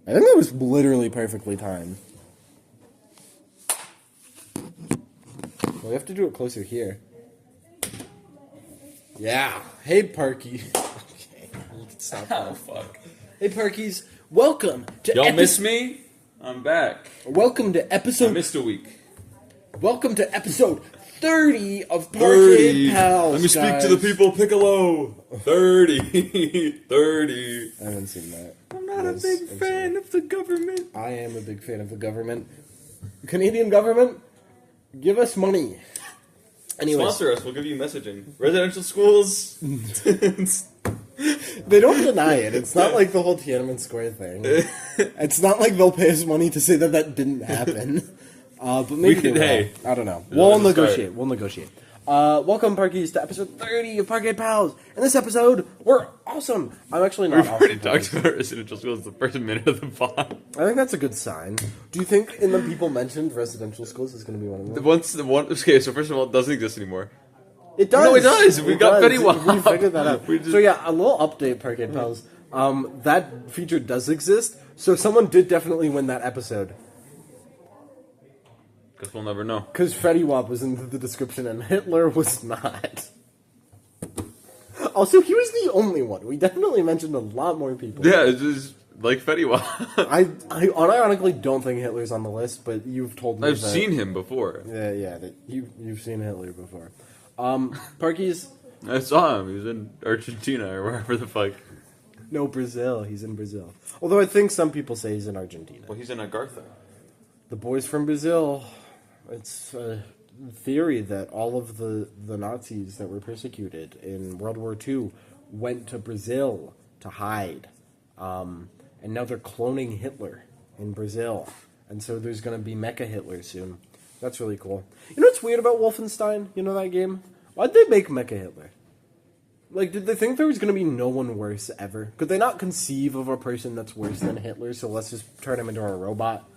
I think that was literally perfectly timed. Well, we have to do it closer here. Yeah. Hey, Parky. Okay. Stop. Oh, fuck. Hey, Parkies. Welcome to Y'all miss me? I'm back. Welcome to episode... I missed a week. Welcome to episode 30 of Parkade Pal. Let me speak to the people, Piccolo. 30. 30. I haven't seen that. I'm not a big fan of the government. I am a big fan of the government. Canadian government, give us money. Anyways. Sponsor us, we'll give you messaging. Residential schools. They don't deny it. It's not like the whole Tiananmen Square thing. It's not like they'll pay us money to say that that didn't happen. But maybe they will. Hey. I don't know. We'll negotiate. We'll negotiate. Welcome, Parkies, to episode 30 of Parkade Pals. In this episode, we're awesome. I'm actually not We've awesome. already talked about residential schools the first minute of the pod. I think that's a good sign. Do you think in the people mentioned residential schools is going to be one of them? Okay, so first of all, it doesn't exist anymore. It does. No, it does. We got Betty Wap. We figured that out. So yeah, a little update, Parkade Pals. That feature does exist. So someone did definitely win that episode. Guess we'll never know. Because Freddy Wap was in the description and Hitler was not. Also, he was the only one. We definitely mentioned a lot more people. Yeah, it's just like Fetty Wap. I unironically don't think Hitler's on the list, but you've told me I've seen him before. Yeah, you've seen Hitler before. Parkies? I saw him. He was in Argentina or wherever the fuck. No, Brazil. He's in Brazil. Although I think some people say he's in Argentina. Well, he's in Agartha. The boys from Brazil. It's a theory that all of the Nazis that were persecuted in World War II went to Brazil to hide. And now they're cloning Hitler in Brazil. And so there's going to be Mecha Hitler soon. That's really cool. You know what's weird about Wolfenstein? You know that game? Why'd they make Mecha Hitler? Like, did they think there was going to be no one worse ever? Could they not conceive of a person that's worse than Hitler, so let's just turn him into a robot?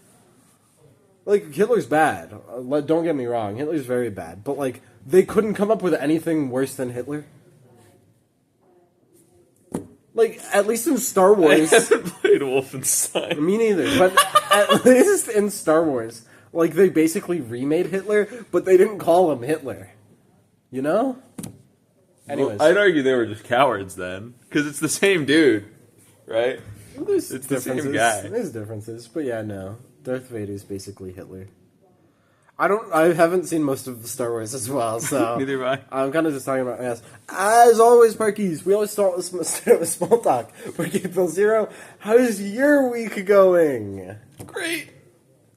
Like, Hitler's bad. Don't get me wrong. Hitler's very bad. But, like, they couldn't come up with anything worse than Hitler? Like, at least in Star Wars... I haven't played Wolfenstein. Me neither. But at least in Star Wars, like, they basically remade Hitler, but they didn't call him Hitler. You know? Anyways. Well, I'd argue they were just cowards then. Because it's the same dude. Right? It's the same guy. There's differences, but yeah, no. Darth Vader's basically Hitler. I haven't seen most of the Star Wars as well, so... Neither have I. I'm kind of just talking about ass. As always, Parkies, we always start with small talk. Parkade Pal Zero, how's your week going? Great.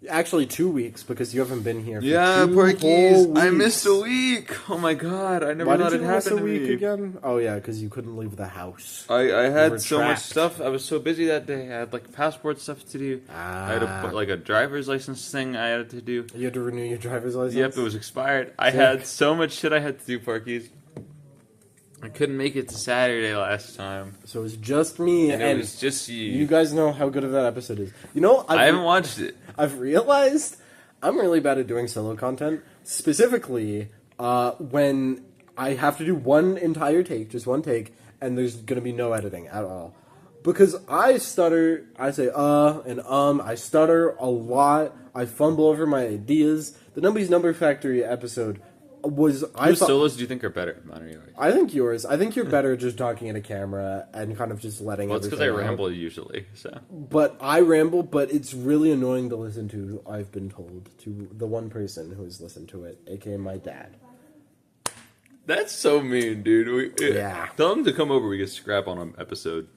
Actually, 2 weeks, because you haven't been here for 2 Parkies, whole weeks. I missed a week. Oh my god, I never Why thought did it you miss happened a to week me. again? Oh yeah, because you couldn't leave the house. I had so much trapped. stuff. I was so busy that day. I had like passport stuff to do. I had to put like a driver's license thing I had to do. You had to renew your driver's license? Yep, it was expired. I had so much shit I had to do, Parkies. I couldn't make it to Saturday last time. So it was just me, and it was just you. You guys know how good of that episode is. You know, I haven't watched it. I've realized I'm really bad at doing solo content. Specifically, when I have to do one entire take, just one take, and there's going to be no editing at all. Because I stutter, I say and I stutter a lot, I fumble over my ideas. The Numby's Number Factory episode was... Whose solos do you think are better? Mine or yours? I think yours. I think you're better just talking at a camera and kind of just letting Well, it's everything because I out. ramble usually, so... But I ramble, but it's really annoying to listen to, I've been told, to the one person who has listened to it, aka my dad. That's so mean, dude. Yeah. Tell him to come over, we can scrap on an episode.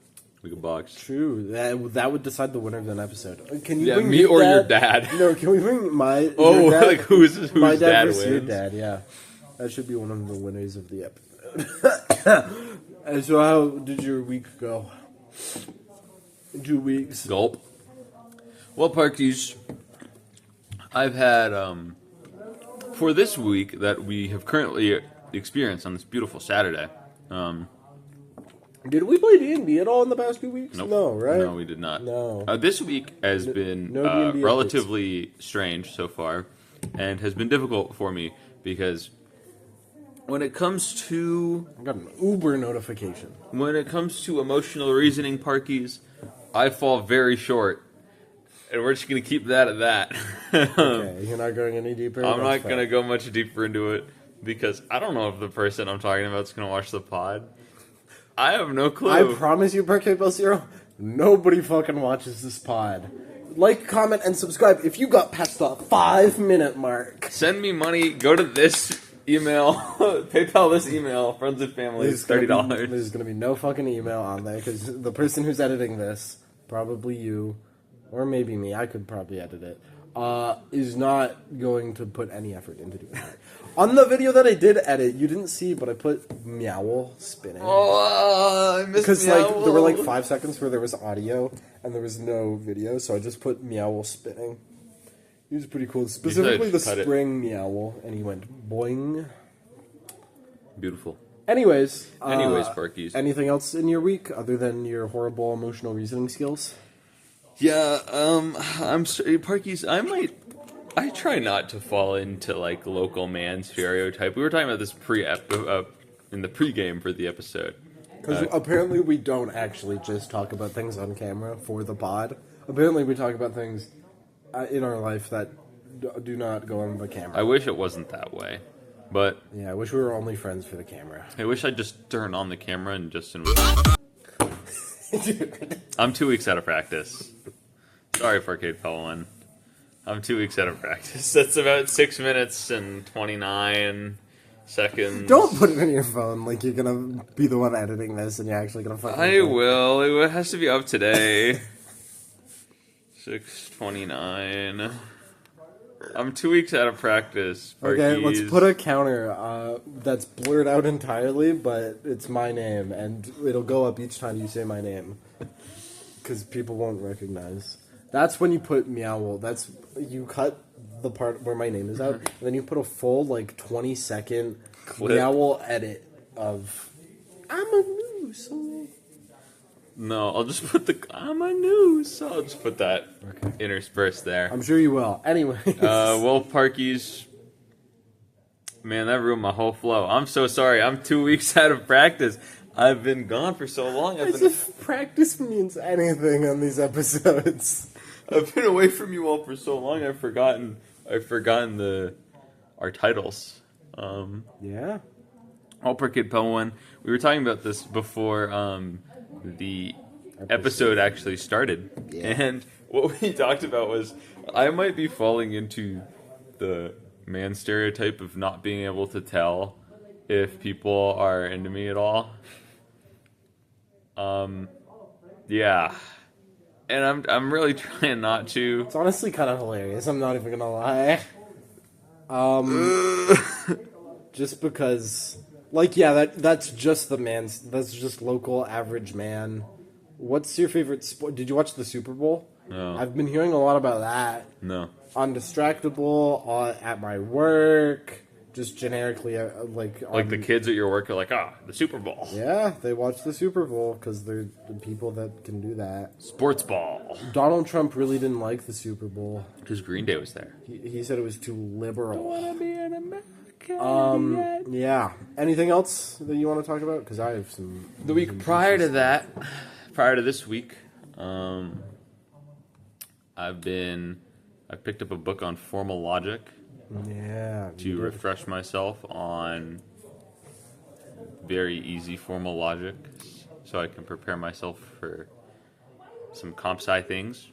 We can box. True. That would decide the winner of an episode. Can you Yeah, bring me or your dad? No, can we bring my... Oh, your dad? like whose my dad dad versus your wins? dad, yeah. That should be one of the winners of the episode. And so how did your week go? 2 weeks. Gulp. Well, Parkies, I've had, for this week that we have currently experienced on this beautiful Saturday, Did we play D&D at all in the past 2 weeks? Nope. No, right? No, we did not. No. This week has been no D&D relatively strange so far, and has been difficult for me because when it comes to I got an Uber notification. emotional reasoning, Parkies, I fall very short. And we're just going to keep that at that. Okay, you're not going any deeper? I'm That's not going to go much deeper into it because I don't know if the person I'm talking about is going to watch the pod. I have no clue. I promise you, Parkade Pal Zero, nobody fucking watches this pod. Like, comment, and subscribe if you got past the 5-minute mark. Send me money. Go to this email. PayPal this email. Friends and family. $30. There's going to be no fucking email on there because the person who's editing this, probably you, or maybe me, I could probably edit it, is not going to put any effort into doing that. On the video that I did edit, you didn't see, but I put Meowl spinning. Oh, I missed Because Meowl. there were like 5 seconds where there was audio and there was no video, so I just put Meowl spinning. He was pretty cool. Specifically the spring Meowl, and he went boing. Beautiful. Anyways, Parkies. Anything else in your week other than your horrible emotional reasoning skills? Yeah, I'm sorry, Parkies. I try not to fall into like local man stereotype. We were talking about this in the pregame for the episode. Because apparently we don't actually just talk about things on camera for the pod. Apparently we talk about things in our life that do not go on the camera. I wish it wasn't that way, but yeah, I wish we were only friends for the camera. I wish I'd just turn on the camera and just. I'm 2 weeks out of practice. Sorry, Parkade Pal 1. I'm 2 weeks out of practice. That's about 6 minutes and 29 seconds. Don't put it in your phone like you're gonna be the one editing this and you're actually gonna fucking. I will. It has to be up today. 6:29. I'm 2 weeks out of practice. Okay, let's put a counter that's blurred out entirely, but it's my name, and it'll go up each time you say my name. Because people won't recognize. That's when you put Meowl. That's you cut the part where my name is out, and then you put a full like 20-second Meowl edit of I'm a moose. No, I'll just put I'm a news. I'll just put that interspersed there. I'm sure you will. Anyway. Well, Parkies, man, that ruined my whole flow. I'm so sorry. I'm 2 weeks out of practice. I've been gone for so long. If practice means anything on these episodes. I've been away from you all for so long. I've forgotten our titles. Yeah. All Parkade Pal 1. We were talking about this before the episode actually started. Yeah. And what we talked about was I might be falling into the man stereotype of not being able to tell if people are into me at all. Yeah. And I'm really trying not to. It's honestly kind of hilarious. I'm not even gonna lie. Just because, like, yeah, that's just that's just local average man. What's your favorite sport? Did you watch the Super Bowl? No. I've been hearing a lot about that. No. On Distractable, at my work, just generically, like the kids at your work are like, the Super Bowl. Yeah, they watch the Super Bowl because they're the people that can do that. Sports ball. Donald Trump really didn't like the Super Bowl. Because Green Day was there. He said it was too liberal. Don't want to be an American yet. Yeah. Anything else that you want to talk about? Because I have some. The week prior to this week, I picked up a book on formal logic. Yeah. To refresh myself on very easy formal logic, so I can prepare myself for some comp sci things.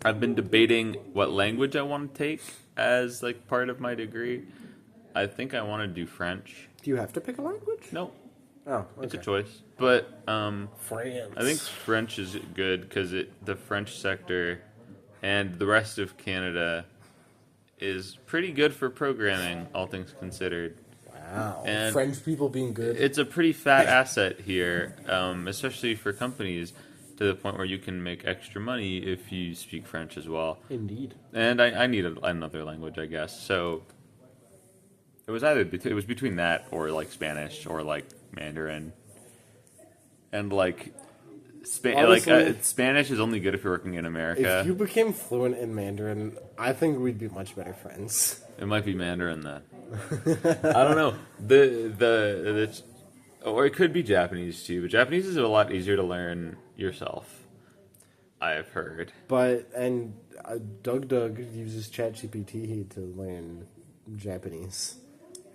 I've been debating what language I want to take as like part of my degree. I think I want to do French. Do you have to pick a language? No. Oh, okay. It's a choice. But France. I think French is good because the French sector and the rest of Canada is pretty good for programming, all things considered. Wow. And French people being good. It's a pretty fat asset here, especially for companies, to the point where you can make extra money if you speak French as well. Indeed. And I need another language, I guess. So it was between that or like Spanish or like Mandarin. And like Spanish is only good if you're working in America. If you became fluent in Mandarin, I think we'd be much better friends. It might be Mandarin then. I don't know. Or it could be Japanese too. But Japanese is a lot easier to learn yourself. I've heard. But Doug uses ChatGPT to learn Japanese.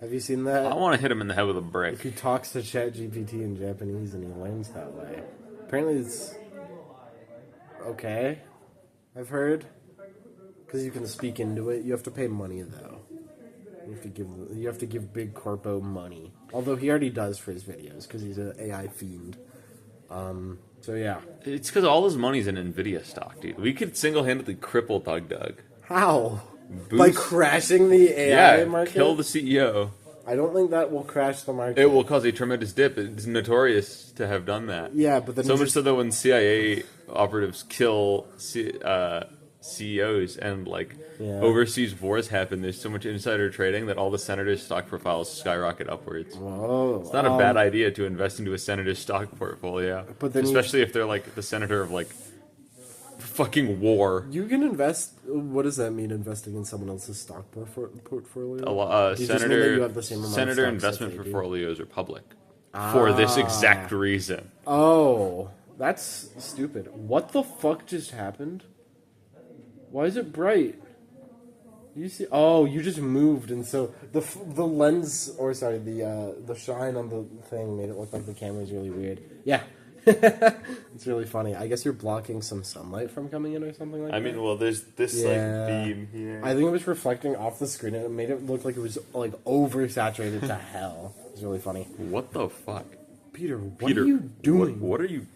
Have you seen that? I want to hit him in the head with a brick. He talks to ChatGPT in Japanese and he learns that way. Apparently it's okay, I've heard. Because you can speak into it. You have to pay money, though. You have to give Big Corpo money. Although he already does for his videos, because he's an AI fiend. So yeah. It's because all his money's in Nvidia stock, dude. We could single-handedly cripple Doug. How? Boost? By crashing the AI Yeah, market? kill the CEO. I don't think that will crash the market. It will cause a tremendous dip. It's notorious to have done that. Yeah, but then so much so that when CIA operatives kill CEOs and overseas wars happen, there's so much insider trading that all the senators' stock profiles skyrocket upwards. Whoa. It's not a bad idea to invest into a senator's stock portfolio, but then especially if they're like the senator of like fucking war. You can invest. What does that mean? Investing in someone else's stock portfolio? Senator investment portfolios are public for this exact reason. Oh, that's stupid. What the fuck just happened? Why is it bright? You see? Oh, you just moved, and so the lens, or sorry, the shine on the thing made it look like the camera's really weird. Yeah. It's really funny. I guess you're blocking some sunlight from coming in or something like that. I mean, well, there's this beam here. I think it was reflecting off the screen and it made it look like it was like oversaturated to hell. It's really funny. What the fuck? Peter, what are you doing? What are you...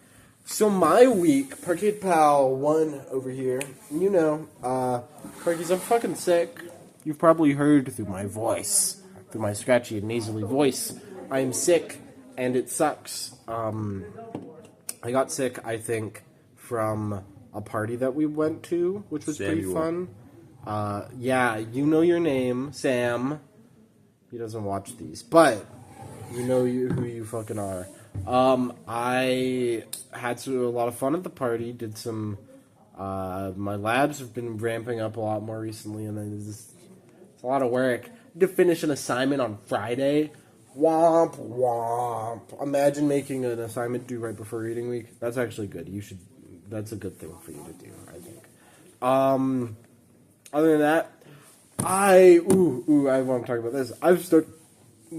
So my week, Parkade Pal 1 over here. You know, Parkies, I'm fucking sick. You've probably heard through my voice, through my scratchy and nasally voice. I'm sick and it sucks. I got sick, I think, from a party that we went to, which was pretty fun. Yeah, you know your name, Sam. He doesn't watch these, but you know who you fucking are. I had a lot of fun at the party, did some... my labs have been ramping up a lot more recently, and it's a lot of work. I had to finish an assignment on Friday. Womp womp. Imagine making an assignment due right before reading week. That's actually good. That's a good thing for you to do, I think. Other than that, I want to talk about this. I've started,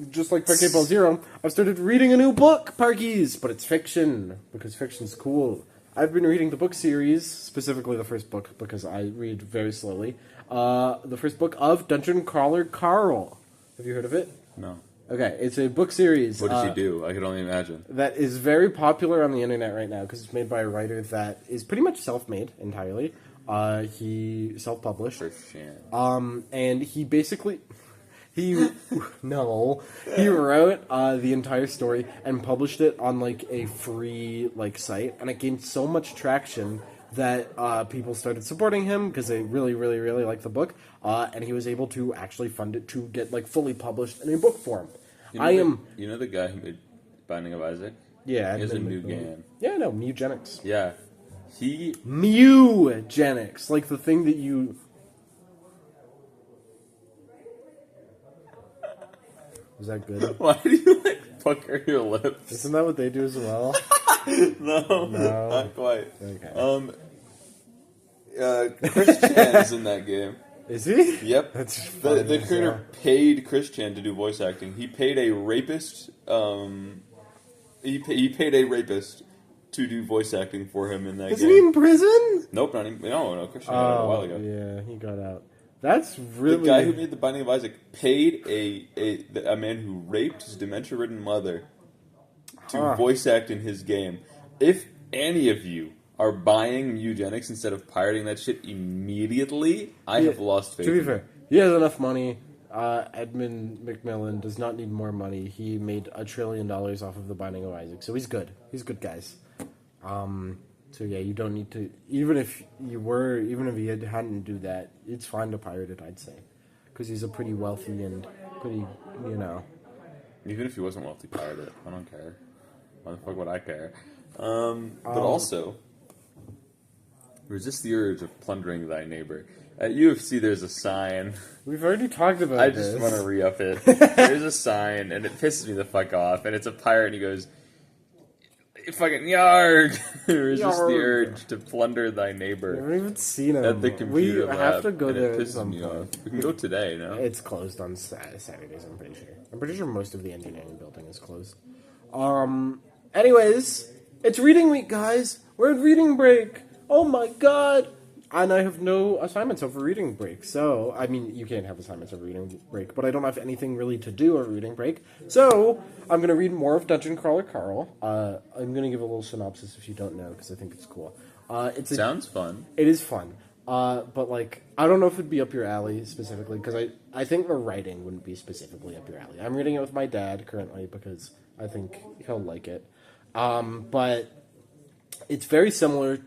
just like Parkade Pal 0, I've started reading a new book, Parkies, but it's fiction, because fiction's cool. I've been reading the book series, specifically the first book, because I read very slowly. The first book of Dungeon Crawler Carl. Have you heard of it? No. Okay, it's a book series. What does he do? I can only imagine. That is very popular on the internet right now because it's made by a writer that is pretty much self-made entirely. He self-published. And he basically... he wrote the entire story and published it on like a free site, and it gained so much traction that people started supporting him because they really, really, really liked the book, and he was able to actually fund it to get fully published in a book form. You know the guy who made Binding of Isaac? Yeah. He has a new game. Yeah, no, Mugenics. Yeah. Mugenics, like the thing that you... Was that good? Why do you pucker your lips? Isn't that what they do as well? No, not quite. Okay. Chris Chan is in that game. Is he? Yep. That's funny. The creator paid Chris Chan to do voice acting. He paid a rapist. He paid a rapist to do voice acting for him in that game. Isn't he in prison? Nope, not even. No. Chris Chan got out a while ago. Yeah, he got out. That's really... The guy who made The Binding of Isaac paid a man who raped his dementia-ridden mother to voice act in his game. If any of you are buying Eugenics instead of pirating that shit immediately, I have lost faith. To be fair, he has enough money. Edmund McMillan does not need more money. He made $1 trillion off of The Binding of Isaac, so he's good. He's good, guys. So yeah, you don't need to... Even if he hadn't do that, it's fine to pirate it, I'd say. Because he's a pretty wealthy and pretty, Even if he wasn't wealthy, pirate it. I don't care. Why the fuck would I care? But also, resist the urge of plundering thy neighbor. At UFC, there's a sign. We've already talked about I this. just want to re-up it. There's a sign, and it pisses me the fuck off. And it's a pirate, and he goes... fucking yard. Resist the Yarg. urge to plunder thy I neighbor haven't even seen him. at the computer We lab. have to go and there it at pisses some me point. off. We can go today, no? It's closed on Saturdays, I'm pretty sure. I'm pretty sure most of the engineering building is closed. Anyways, it's reading week, guys. We're at reading break. Oh my god. And I have no assignments over reading break. So, I mean, you can't have assignments over reading break, but I don't have anything really to do over reading break. So, I'm going to read more of Dungeon Crawler Carl. I'm going to give a little synopsis if you don't know, because I think it's cool. Sounds fun. It is fun. But, like, I don't know if it'd be up your alley specifically, because I think the writing wouldn't be specifically up your alley. I'm reading it with my dad currently, because I think he'll like it. But it's very similar,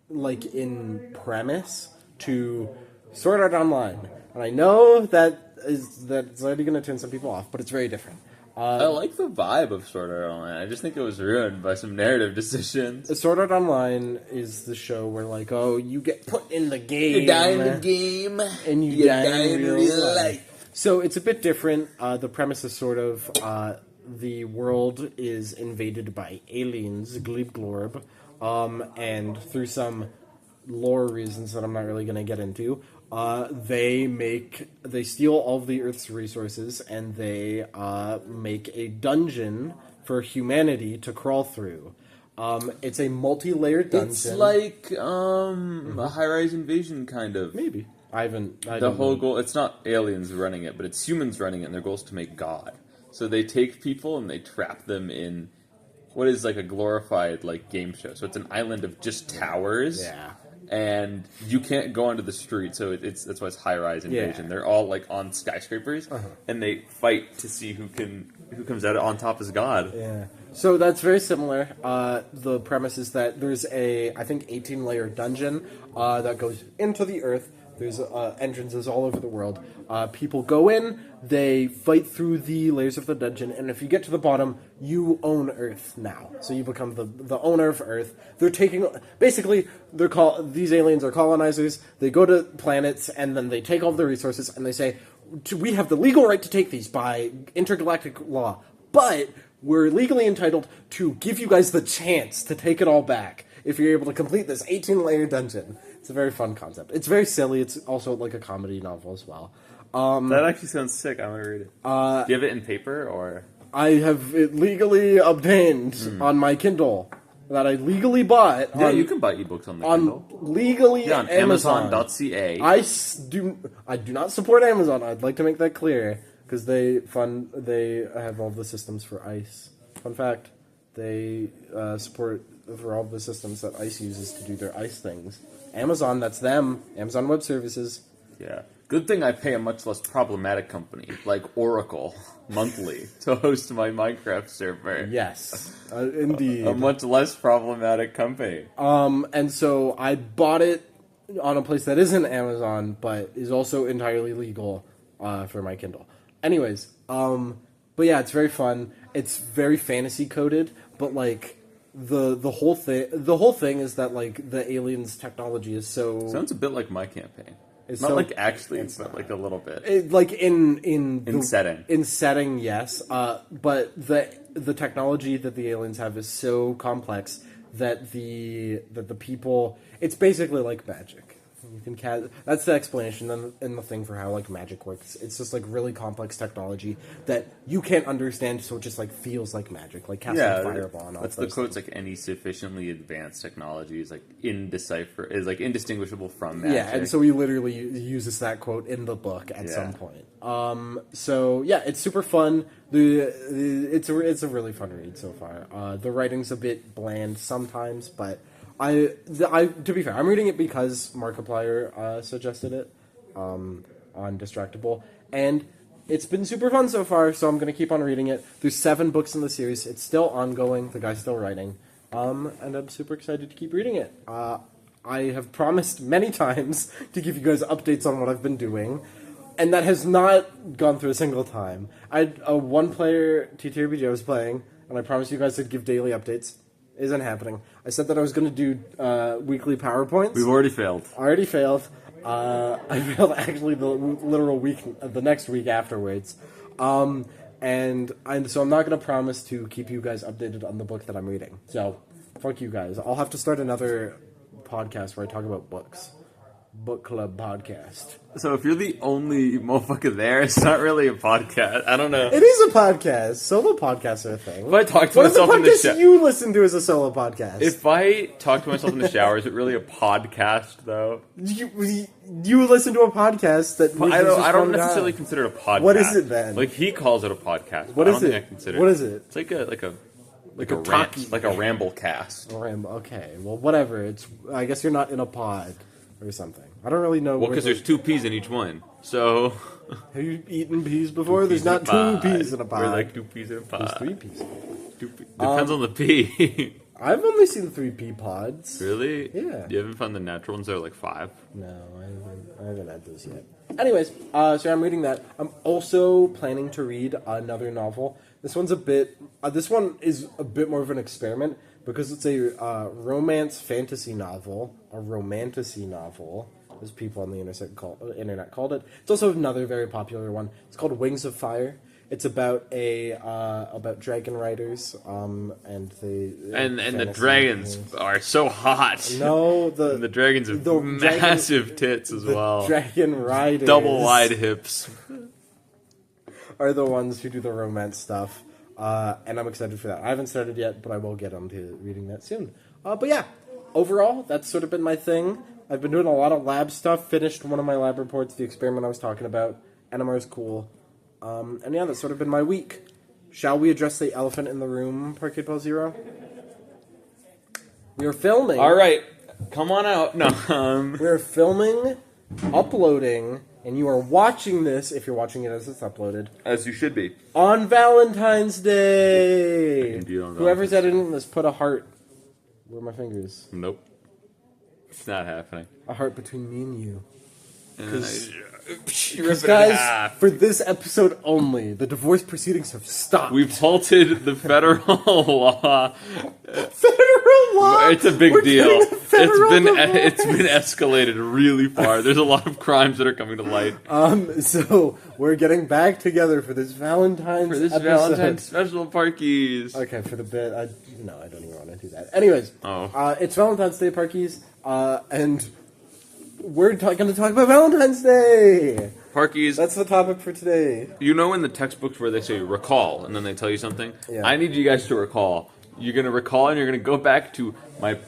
like, in premise to Sword Art Online. And I know that's already going to turn some people off, but it's very different. I like the vibe of Sword Art Online. I just think it was ruined by some narrative decisions. Sword Art Online is the show where, like, oh, you get put in the game. You die in the game, and you die in real life. So it's a bit different. The premise is sort of the world is invaded by aliens, Glib Glorb, and through some lore reasons that I'm not really going to get into, they steal all of the Earth's resources and they make a dungeon for humanity to crawl through. It's a multi-layered dungeon. It's like a high-rise invasion, kind of. Maybe. The whole goal, it's not aliens running it, but it's humans running it, and their goal is to make God. So they take people and they trap them in what is like a glorified like game show. So it's an island of just towers. Yeah. And you can't go onto the street, so that's why it's high-rise invasion. Yeah. They're all like on skyscrapers, and they fight to see who comes out on top as God. Yeah. So that's very similar. The premise is that there's I think 18-layer dungeon that goes into the Earth. There's entrances all over the world. People go in, they fight through the layers of the dungeon, and if you get to the bottom, you own Earth now. So you become the owner of Earth. They're these aliens are colonizers. They go to planets, and then they take all of the resources, and they say, we have the legal right to take these by intergalactic law, but we're legally entitled to give you guys the chance to take it all back if you're able to complete this 18-layer dungeon. It's a very fun concept. It's very silly. It's also like a comedy novel as well. That actually sounds sick. I'm going to read it. Do you have it in paper, or? I have it legally obtained on my Kindle that I legally bought. Yeah, you can buy ebooks on the Kindle. Legally on Amazon. Amazon.ca. I do not support Amazon. I'd like to make that clear because they have all the systems for ICE. Fun fact, they support for all the systems that ICE uses to do their ICE things. Amazon, that's them. Amazon Web Services. Yeah. Good thing I pay a much less problematic company, like Oracle, monthly, to host my Minecraft server. Yes, indeed. A much less problematic company. And so I bought it on a place that isn't Amazon, but is also entirely legal for my Kindle. Anyways, but yeah, it's very fun. It's very fantasy coded, but like the whole thing is that like the aliens' technology is so Sounds a bit like my campaign. It's Not so- like actually, it's but not. like a little bit. like in setting. In setting, yes. But the technology that the aliens have is so complex that the people, it's basically like magic. You can that's the explanation and the thing for how like magic works. It's just like really complex technology that you can't understand, so it just like feels like magic, like casting a fireball and all that's the those quote. things. It's like any sufficiently advanced technology is like indistinguishable from magic. Yeah, and so he literally uses that quote in the book at some point. So yeah, it's super fun. It's a really fun read so far. The writing's a bit bland sometimes, but to be fair, I'm reading it because Markiplier suggested it on Distractable, and it's been super fun so far. So I'm gonna keep on reading it. There's 7 books in the series. It's still ongoing. The guy's still writing, and I'm super excited to keep reading it. I have promised many times to give you guys updates on what I've been doing, and that has not gone through a single time. I had a 1-player TTRPG I was playing, and I promised you guys I'd give daily updates. Isn't happening. I said that I was going to do weekly PowerPoints. We've already failed. Already failed. I failed actually the literal week, the next week afterwards. And so I'm not going to promise to keep you guys updated on the book that I'm reading. So Fuck you guys. I'll have to start another podcast where I talk about books. Book club podcast. So if you're the only motherfucker there, it's not really a podcast. I don't know. It is a podcast. Solo podcasts are a thing. If I talk to What if the myself in the podcast shower, you listen to is a solo podcast? if I talk to myself in the shower, is it really a podcast though? you listen to a podcast that I don't necessarily consider it a podcast. What is it then? Like he calls it a podcast. What I is don't it? think I consider What is it? It's like a Like a rant, talkie. like a ramble cast. Okay, well, whatever. It's. I guess you're not in a pod or something. I don't really know. Well, because there's 2 peas in each one. So Have you eaten peas before? There's peas in not a 2 pod. peas in a pod. We're like 2 peas in a pod. There's 3 peas. Depends on the pea. I've only seen 3 pea pods. Really? Yeah. You haven't found the natural ones that are like 5? No, I haven't had those yet. Anyways, so I'm reading that. I'm also planning to read another novel. This one's this one is a bit more of an experiment because it's a romance fantasy novel, a romantasy novel, as people on the internet called it. It's also another very popular one. It's called Wings of Fire. It's about about dragon riders, and the dragons are so hot. No, the dragons have massive tits as well. Dragon riders, Double wide hips. are the ones who do the romance stuff, and I'm excited for that. I haven't started yet, but I will get onto reading that soon. But yeah, overall, that's sort of been my thing. I've been doing a lot of lab stuff. Finished one of my lab reports, the experiment I was talking about. NMR is cool. And yeah, that's sort of been my week. Shall we address the elephant in the room, Parkade Pal Zero? We are filming. All right, come on out. No, We are filming, uploading, and you are watching this, if you're watching it as it's uploaded, as you should be. on Valentine's Day. Indeed, on Whoever's editing this, put a heart. Where are my fingers? Nope, it's not happening. A heart between me and you. Because Because guys, for this episode only, the divorce proceedings have stopped. we've halted the federal law. Federal law. It's a big We're deal. getting a federal divorce. It's been escalated really far. There's a lot of crimes that are coming to light So we're getting back together for this Valentine's episode. Valentine's special Parkies. Okay, for the bit. I don't even want to do that. Anyways, it's Valentine's Day, Parkies, and we're going to talk about Valentine's Day. Parkies. That's the topic for today. You know in the textbooks where they say recall and then they tell you something? Yeah. I need you guys to recall. You're going to recall and you're going to go back to my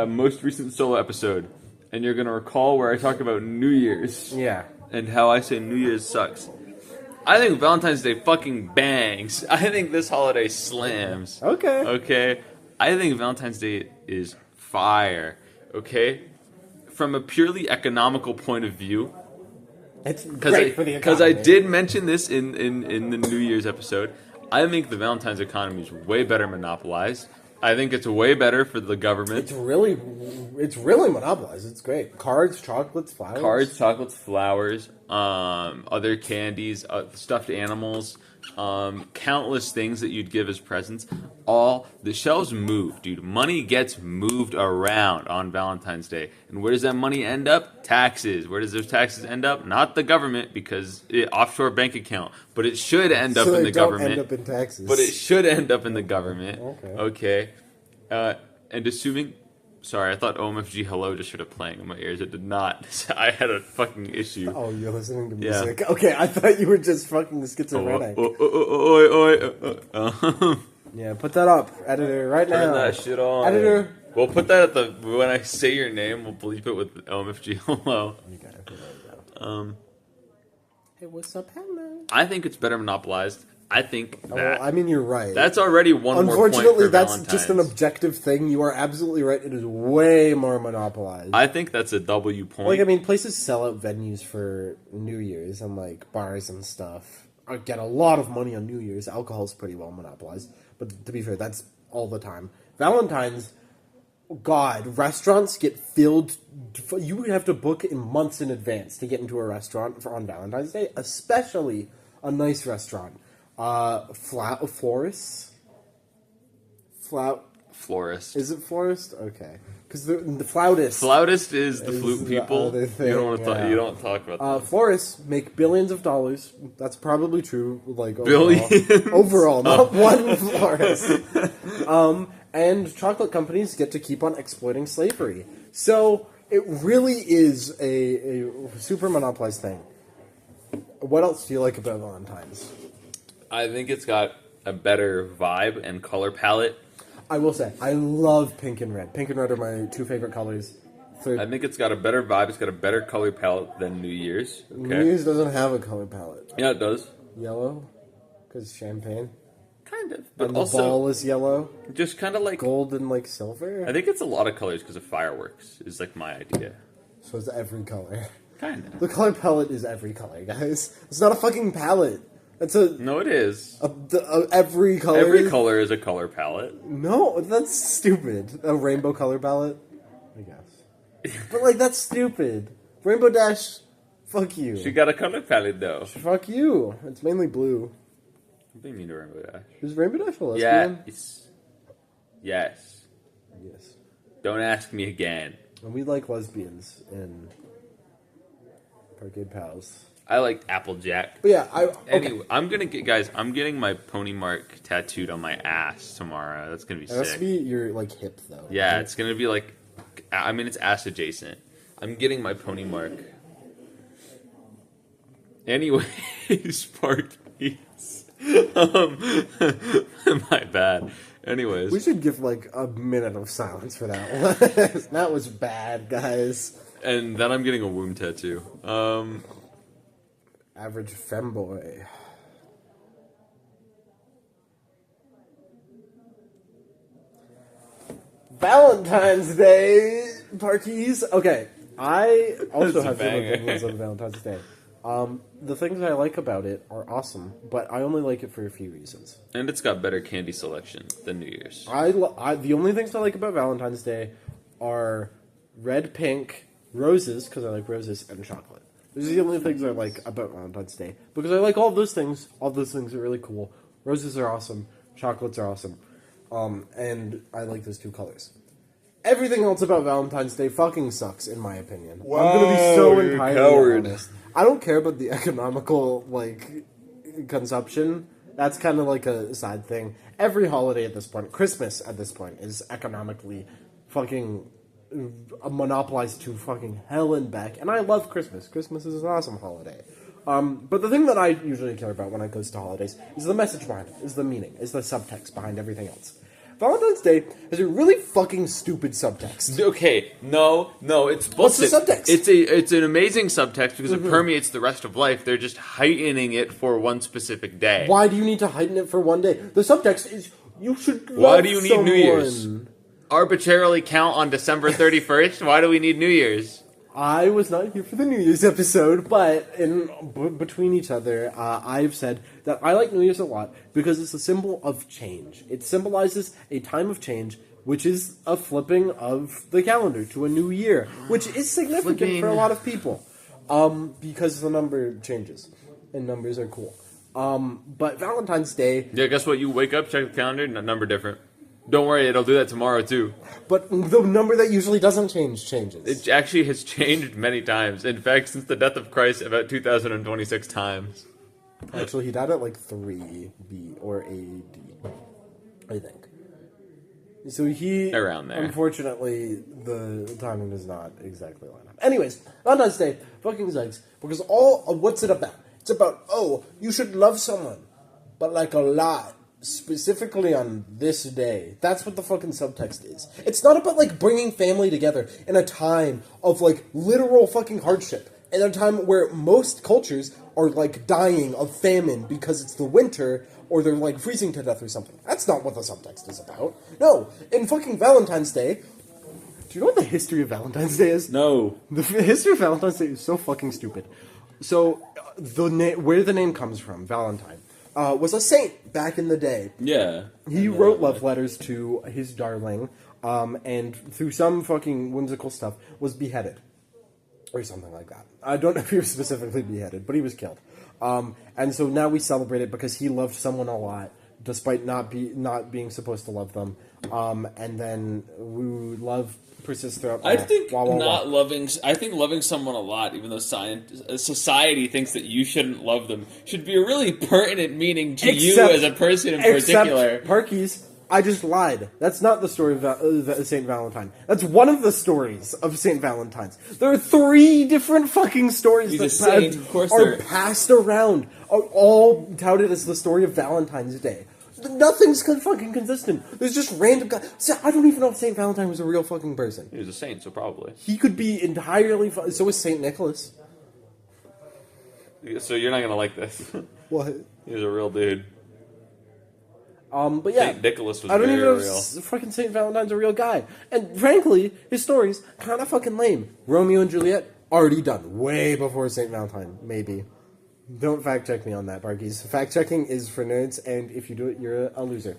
most recent solo episode and you're going to recall where I talk about New Year's. Yeah. And how I say New Year's sucks. I think Valentine's Day fucking bangs. I think this holiday slams. Okay. Okay? I think Valentine's Day is fire. Okay? From a purely economical point of view, It's great for the economy. because I did mention this in the New Year's episode. I think the Valentine's economy is way better monopolized. I think it's way better for the government. It's really monopolized. It's great. Cards, chocolates, flowers. Cards, chocolates, flowers, other candies, stuffed animals, countless things that you'd give as presents. All the shelves move, dude. Money gets moved around on Valentine's Day. And where does that money end up? Taxes. Where does those taxes end up? Not the government, because offshore bank account. But it should end up in the government. End up in taxes. But it should end up in the government. Okay. And assuming... Sorry, I thought OMFG Hello just started playing in my ears. It did not. I had a fucking issue. Oh, you're listening to Yeah. music. Okay, I thought you were just fucking schizophrenic. Yeah, put that up, editor, right now. Turn that shit on. Editor. We'll put that at when I say your name, we'll bleep it with OMFG Hello. You got it. Hey, what's up, hello? I think it's better monopolized. I think that. Well, I mean, you're right. That's already one more point for Unfortunately, that's Valentine's. just an objective thing. You are absolutely right. It is way more monopolized. I think that's a W point. Like, I mean, places sell out venues for New Year's and, like, bars and stuff. Get a lot of money on New Year's. Alcohol's pretty well monopolized. But to be fair, that's all the time. Valentine's, God, restaurants get filled. You would have to book in months in advance to get into a restaurant on Valentine's Day, especially a nice restaurant. Florist? Florist. Is it florist? Okay. Because the flautist. Flautist is the Is flute the people. other thing, You don't want to yeah. you don't talk about that. Florists make billions of dollars. That's probably true. Like Billions? overall, not one florist. and chocolate companies get to keep on exploiting slavery. So it really is a super monopolized thing. What else do you like about Valentine's? I think it's got a better vibe and color palette. I will say, I love pink and red. Pink and red are my two favorite colors. I think it's got a better vibe. It's got a better color palette than New Year's. Okay? New Year's doesn't have a color palette. Yeah, it does. Yellow, because champagne. Kind of. But And the also, ball is yellow. just kind of like... Gold and like silver. I think it's a lot of colors because of fireworks, is like my idea. So it's every color. Kind of. The color palette is every color, guys. It's not a fucking palette. It's a No, it is. every color. Every color is a color palette. No, that's stupid. A rainbow color palette, I guess. But like that's stupid. Rainbow Dash, fuck you. She got a color palette, though. Fuck you. It's mainly blue. What do you mean to Rainbow Dash? Is Rainbow Dash a Yeah. lesbian? Yes. Yes. Don't ask me again. And we like lesbians in Parkade Pals. I like Applejack. But yeah, okay. Anyway, I'm getting my pony mark tattooed on my ass tomorrow. That's gonna be It has to sick. be your like hip though. Yeah, it's gonna be like, I mean, it's ass adjacent. I'm getting my pony mark. Anyways, parties. My bad. Anyways, We should give like a minute of silence for that. That was bad, guys. and then I'm getting a womb tattoo. Average femboy. Valentine's Day parties. Okay, I also That's a have some banger. opinions on Valentine's Day. The things I like about it are awesome, but I only like it for a few reasons. And it's got better candy selection than New Year's. The only things I like about Valentine's Day are red, pink, roses because I like roses, and chocolate. Those are the only things I like about Valentine's Day because I like all those things. All those things are really cool. Roses are awesome. Chocolates are awesome. And I like those two colors. Everything else about Valentine's Day fucking sucks, in my opinion. I'm gonna be so you're a entirely coward. honest. I don't care about the economical consumption. That's kind of like a side thing. Every holiday at this point, Christmas at this point, is economically fucking monopolized to fucking hell and back. And I love Christmas. Christmas is an awesome holiday. But the thing that I usually care about when it goes to holidays is the message behind it, is the meaning, is the subtext behind everything else. Valentine's Day has a really fucking stupid subtext. Okay, no, it's bullshit. What's the subtext? It's an amazing subtext because it permeates the rest of life. They're just heightening it for one specific day. Why do you need to heighten it for one day? The subtext is you should love Why do you need New Year's? someone. Arbitrarily count on December 31st? Why do we need New Year's? I was not here for the New Year's episode, but between each other, I've said that I like New Year's a lot because it's a symbol of change. It symbolizes a time of change, which is a flipping of the calendar to a new year, which is significant for a lot of people because the number changes, and numbers are cool. But Valentine's Day... Yeah, guess what? You wake up, check the calendar, number different. Don't worry, it'll do that tomorrow too. But the number that usually doesn't change changes. It actually has changed many times. In fact, since the death of Christ, about 2,026 times. Actually, he died at like 3 B or AD, I think. So he... Around there. Unfortunately, the timing does not exactly line up. Anyways, Valentine's Day fucking sucks because all of what's it about? It's about, oh, you should love someone, but like a lot. Specifically on this day. That's what the fucking subtext is. It's not about, like, bringing family together in a time of, like, literal fucking hardship. In a time where most cultures are, like, dying of famine because it's the winter or they're, like, freezing to death or something. That's not what the subtext is about. No, in fucking Valentine's Day... Do you know what the history of Valentine's Day is? No. The history of Valentine's Day is so fucking stupid. So, where the name comes from, Valentine... was a saint back in the day. Yeah. He wrote love letters to his darling, and through some fucking whimsical stuff, was beheaded. Or something like that. I don't know if he was specifically beheaded, but he was killed. And so now we celebrate it because he loved someone a lot, despite not being supposed to love them. And then love persists throughout. I think loving someone a lot, even though society thinks that you shouldn't love them, should be a really pertinent meaning to you as a person in particular. Parkies, I just lied. That's not the story of Saint Valentine. That's one of the stories of Saint Valentine's. There are 3 different fucking stories He's a that saint, of course are passed around, are all touted as the story of Valentine's Day. Nothing's fucking consistent. There's just random guys. I don't even know if Saint Valentine was a real fucking person. He was a saint, so probably. He could be entirely. So was Saint Nicholas. So you're not gonna like this. What? He was a real dude. But yeah, Saint Nicholas was I don't very even know real. if fucking Saint Valentine's a real guy. And frankly, his story's kind of fucking lame. Romeo and Juliet already done way before Saint Valentine, maybe. Don't fact check me on that, Barkies. Fact checking is for nerds, and if you do it, you're a loser.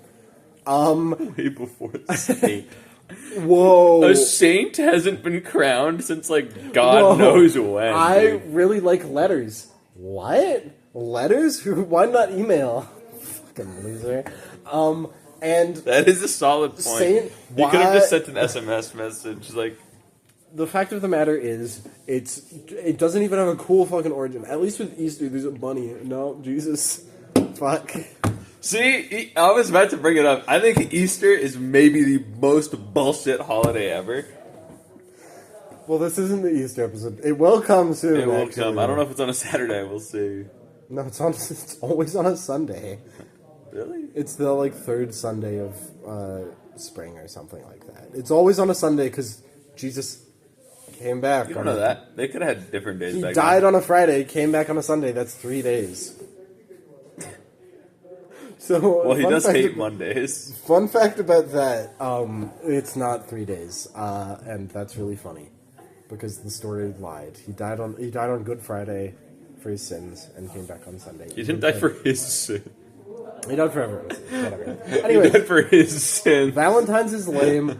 Way before the saint. Whoa. A saint hasn't been crowned since God knows when. I dude. really like letters. What? Letters? Why not email? Fucking loser. And That is a solid point. Saint, You could have just sent an SMS message the fact of the matter is, it doesn't even have a cool fucking origin. At least with Easter, there's a bunny. No, Jesus. Fuck. See, I was about to bring it up. I think Easter is maybe the most bullshit holiday ever. Well, this isn't the Easter episode. It will come soon. It will actually. come. I don't know if it's on a Saturday. We'll see. No, it's always on a Sunday. Really? It's the 3rd Sunday of spring or something like that. It's always on a Sunday because Jesus came back. You don't know that. They could have had different days He back died then. on a Friday, came back on a Sunday. That's 3 days. So, Well, he does hate about, Mondays. Fun fact about that, it's not 3 days, and that's really funny because the story lied. He died on Good Friday for his sins and came back on Sunday. He didn't die for his sin. He died for everyone's sins. Whatever. He Anyway, died for his sin. Valentine's is lame,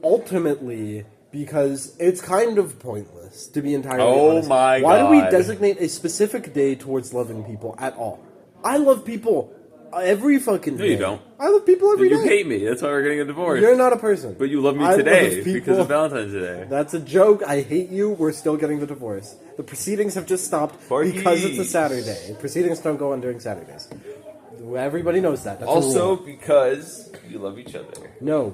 ultimately, because it's kind of pointless, to be entirely honest. my Why do we God. designate a specific day towards loving people at all? I love people every fucking day. No, you don't. I love people every day. You hate me. That's why we're getting a divorce. You're not a person. But you love me I today love people. because of Valentine's Day. That's a joke. I hate you. We're still getting the divorce. The proceedings have just stopped because it's a Saturday. Proceedings don't go on during Saturdays. Everybody knows that. That's a Also, rule. because you love each other. No.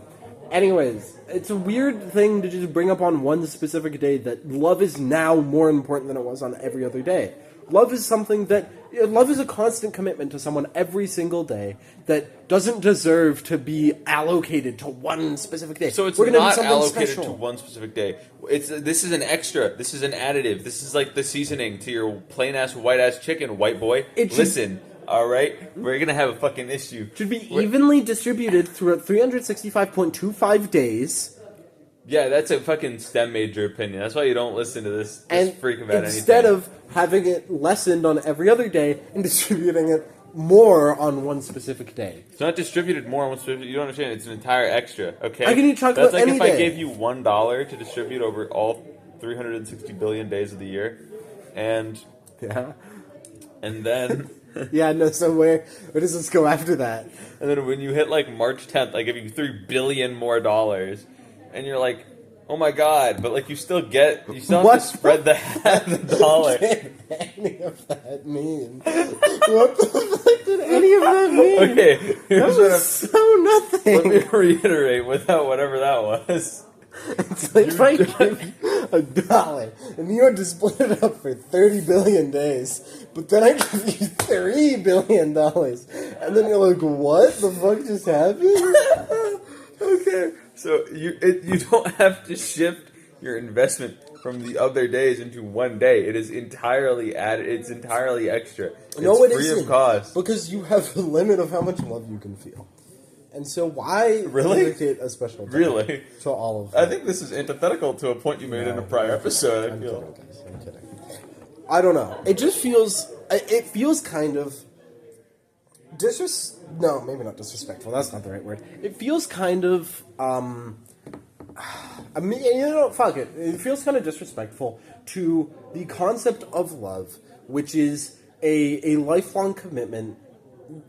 Anyways, it's a weird thing to just bring up on one specific day that love is now more important than it was on every other day. Love is something that... Love is a constant commitment to someone every single day that doesn't deserve to be allocated to one specific day. So it's We're gonna do not something allocated special. to one specific day. This is an extra. This is an additive. This is like the seasoning to your plain ass white ass chicken, white boy. It should- Listen, all right, we're gonna have a fucking issue. Should be evenly distributed throughout 365.25 days. Yeah, that's a fucking STEM major opinion. That's why you don't listen to this And freak about instead anything. of having it lessened on every other day and distributing it more on one specific day. It's not distributed more on one specific. You don't understand. It's an entire extra. Okay. I can eat chocolate That's like any if I day. gave you $1 to distribute over all 360 billion days of the year, and Yeah. then. Yeah, no, so where does this go after that? And then when you hit March 10th, I give you $3 billion more, and you're like, oh my god! But you still have What? to spread the dollar. What did any of that mean? What the fuck did any of that mean? Okay, That here's what was so nothing. let me reiterate without whatever that was. It's like if I give you $1 and you had to split it up for 30 billion days, but then I give you $3 billion, and then you're like, what the fuck just happened? Okay, so you don't have to shift your investment from the other days into one day. It is entirely added. It's entirely extra. It's No, it free isn't. of cost. Because you have a limit of how much love you can feel. And so why Really? dedicate a special day Really? to all of them? I think this is antithetical to a point you made in a prior episode. I I'm feel. kidding, guys. I'm kidding. I don't know. It just feels... It feels kind of... No, maybe not disrespectful. That's not the right word. It feels kind of... I mean, fuck it. It feels kind of disrespectful to the concept of love, which is a lifelong commitment,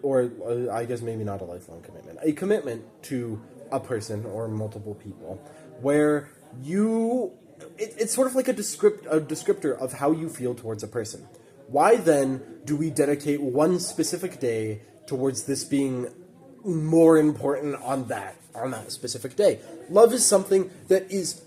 or I guess maybe not a lifelong commitment, a commitment to a person or multiple people, where it's sort of like a descriptor of how you feel towards a person. Why then do we dedicate one specific day towards this being more important on that specific day. Love is something that is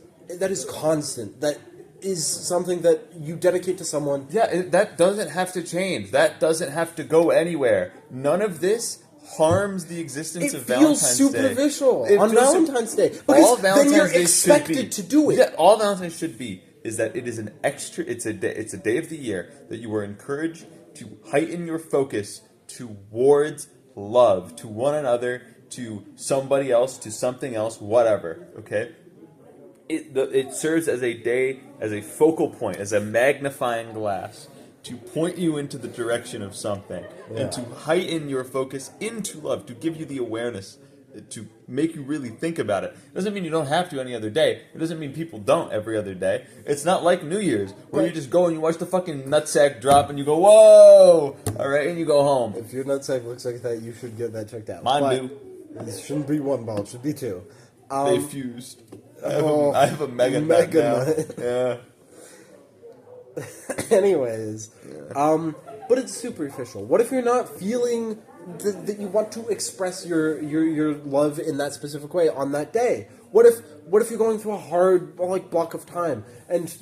constant. That is something that you dedicate to someone. Yeah, that doesn't have to change. That doesn't have to go anywhere. None of this harms the existence of Valentine's Day. It feels superficial on Valentine's Day. Because all Valentine's then you're Day expected to do it. Yeah, all Valentine's should be is that it is an extra. It's a day of the year that you are encouraged to heighten your focus towards love, to one another, to somebody else, to something else, whatever. Okay. It serves as a day, as a focal point, as a magnifying glass to point you into the direction of something and to heighten your focus into love, to give you the awareness, to make you really think about it. It doesn't mean you don't have to any other day. It doesn't mean people don't every other day. It's not like New Year's where you just go and you watch the fucking nutsack drop and you go, whoa, all right, and you go home. If your nutsack looks like that, you should get that checked out. Mine do. It shouldn't be one ball, it should be two. They fused. I have a mega nut now. Yeah. Anyways, but it's superficial. What if you're not feeling that you want to express your love in that specific way on that day? What if you're going through a hard block of time and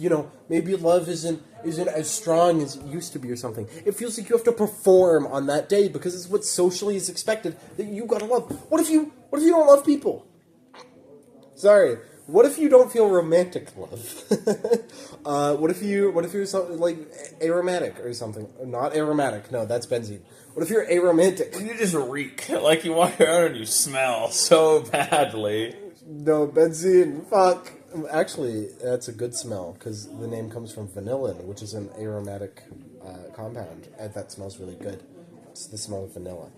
maybe love isn't as strong as it used to be or something? It feels like you have to perform on that day because it's what socially is expected that you gotta love. What if you don't love people? Sorry. What if you don't feel romantic love? What if you're something like aromatic or something? Not aromatic. No, that's benzene. What if you're aromantic? You just reek. Like you walk around and you smell so badly. No, benzene. Fuck. Actually, that's a good smell because the name comes from vanillin, which is an aromatic compound, and that smells really good. It's the smell of vanilla.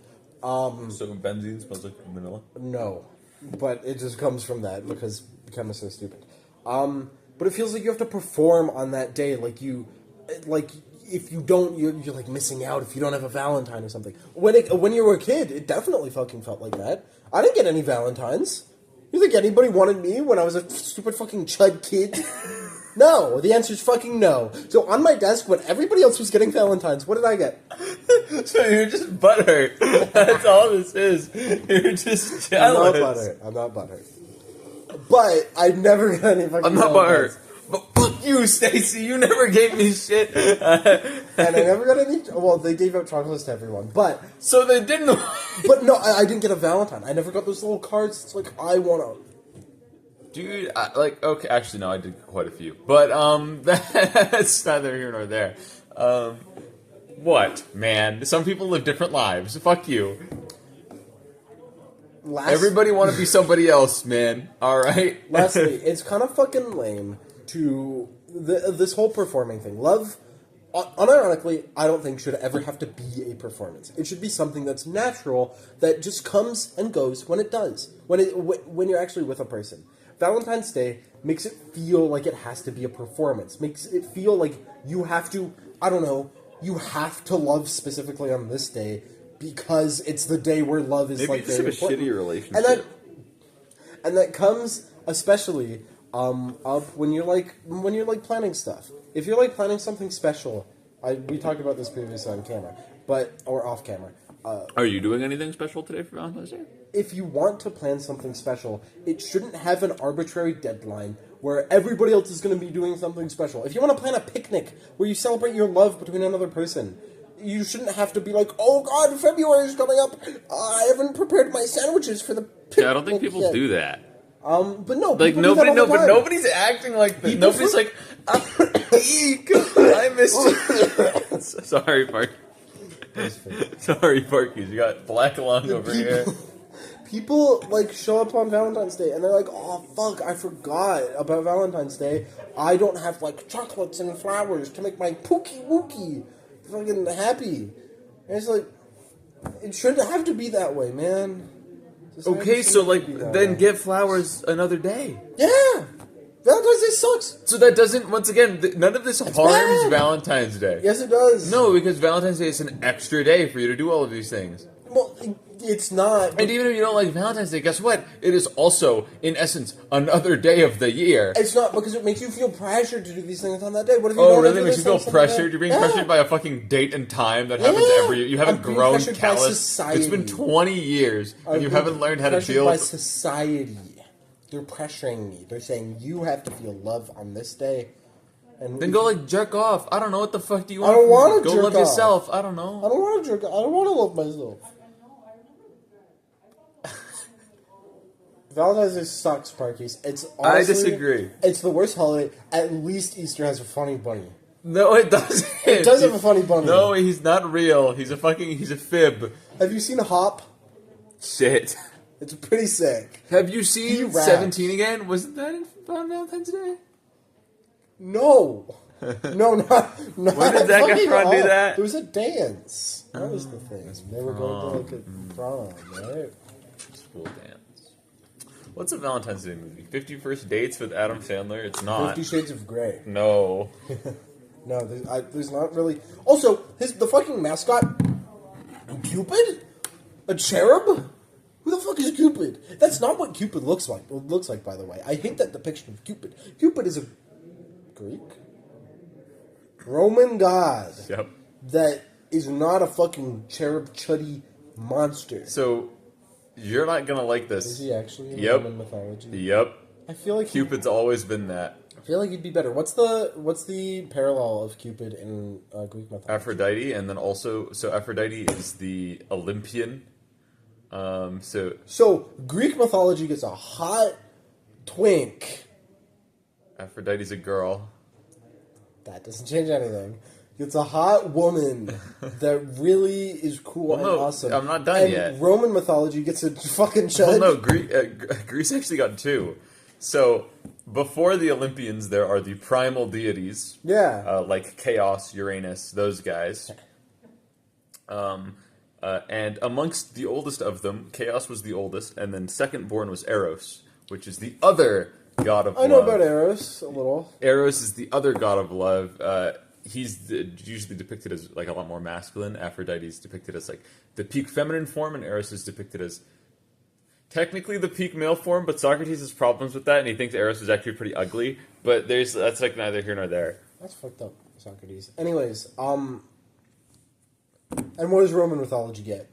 So benzene smells like vanilla? No, but it just comes from that because chemists are stupid. But it feels like you have to perform on that day, if you don't, you're like missing out if you don't have a Valentine or something. When you were a kid, it definitely fucking felt like that. I didn't get any Valentines. You think anybody wanted me when I was a stupid fucking chud kid? No, the answer's fucking no. So on my desk, when everybody else was getting Valentines, what did I get? So you're just butthurt. That's all this is. You're just jealous. I'm not butthurt. But I never got any fucking I'm not Valentines. butthurt. But fuck you, Stacy. You never gave me shit. And I never got any... Well, they gave out chocolates to everyone, but... So they didn't... But no, I didn't get a Valentine. I never got those little cards. It's like, I want to... Dude, okay, actually, no, I did quite a few. But, that's neither here nor there. What, man? Some people live different lives. Fuck you. Everybody want to be somebody else, man. Alright? Lastly, it's kind of fucking lame to... this whole performing thing. Love... Unironically, I don't think should ever have to be a performance. It should be something that's natural, that just comes and goes when it does. When you're actually with a person. Valentine's Day makes it feel like it has to be a performance. Makes it feel like you have to, I don't know, you have to love specifically on this day because it's the day where love is Maybe like you just very have a important. shitty relationship. And that comes especially up when you're like planning stuff. If you're like planning something special, we talked about this previously on camera, or off camera. Are you doing anything special today for Valentine's Day? If you want to plan something special, it shouldn't have an arbitrary deadline where everybody else is going to be doing something special. If you want to plan a picnic where you celebrate your love between another person, you shouldn't have to be like, oh god, February is coming up. I haven't prepared my sandwiches for the picnic. Yeah, I don't think people do that. But no, like nobody, no, but nobody's acting like this. Nobody's like, eek, I missed you. Sorry, Park. Sorry, Parkies. You got black lung over here. People like show up on Valentine's Day and they're like, oh fuck, I forgot about Valentine's Day. I don't have like chocolates and flowers to make my pookie wookie fucking happy. And it's like, it shouldn't have to be that way, man. Okay, so like, then get flowers another day. Yeah! Valentine's Day sucks! So that doesn't, once again, none of this harms Valentine's Day. Yes, it does. No, because Valentine's Day is an extra day for you to do all of these things. Well, it's not. And even if you don't like Valentine's Day, guess what? It is also, in essence, another day of the year. It's not because it makes you feel pressured to do these things on that day. What if you Oh, don't really? do Makes these you feel things on that day? pressured? You're being Yeah. pressured by a fucking date and time that happens every year. You haven't I'm being grown pressured by callous. society. It's been 20 years, and you I'm haven't learned how to pressured deal by with society. They're pressuring me. They're saying you have to feel love on this day. And Then go, like, jerk off. I don't know. What the fuck do you I want? don't want to Go jerk love off. yourself. I don't know. I don't want to jerk. I don't want to love myself. Valentine's Day sucks, Parkies. It's honestly, I disagree. It's the worst holiday. At least Easter has a funny bunny. No, it doesn't. It does have a funny bunny. No, he's not real. He's a fib. Have you seen Hop? Shit. It's pretty sick. Have you He seen raps. 17 again? Wasn't that on Valentine's Day? No. No, not When did Zac fucking Efron do Hop. that? It was a dance. That was the thing. They were going to like a prom, right? School dance. What's a Valentine's Day movie? 50 First Dates with Adam Sandler? It's not. 50 Shades of Grey. No. No, there's not really. Also, the fucking mascot, Cupid, a cherub. Who the fuck is Cupid? That's not what Cupid looks like. By the way, I hate that depiction of Cupid. Cupid is a Greek, Roman god Yep. that is not a fucking cherub chuddy monster. So, you're not gonna like Is this. he actually in Yep. Roman mythology? Yep. I feel like Cupid's always been that. I feel like he'd be better. What's the parallel of Cupid in Greek mythology? Aphrodite, and then also, so Aphrodite is the Olympian. So Greek mythology gets a hot twink. Aphrodite's a girl. That doesn't change anything. It's a hot woman that really is cool and no, awesome. I'm not done and yet. Roman mythology gets a fucking Well, chud. no, Greece actually got two. So, before the Olympians, there are the primal deities. Yeah. Like Chaos, Uranus, those guys. And amongst the oldest of them, Chaos was the oldest, and then second born was Eros, which is the other god of love. I know about Eros a little. Eros is the other god of love. He's usually depicted as like a lot more masculine. Aphrodite is depicted as like the peak feminine form, and Eros is depicted as technically the peak male form. But Socrates has problems with that, and he thinks Eros is actually pretty ugly. But that's like neither here nor there. That's fucked up, Socrates. Anyways, and what does Roman mythology get?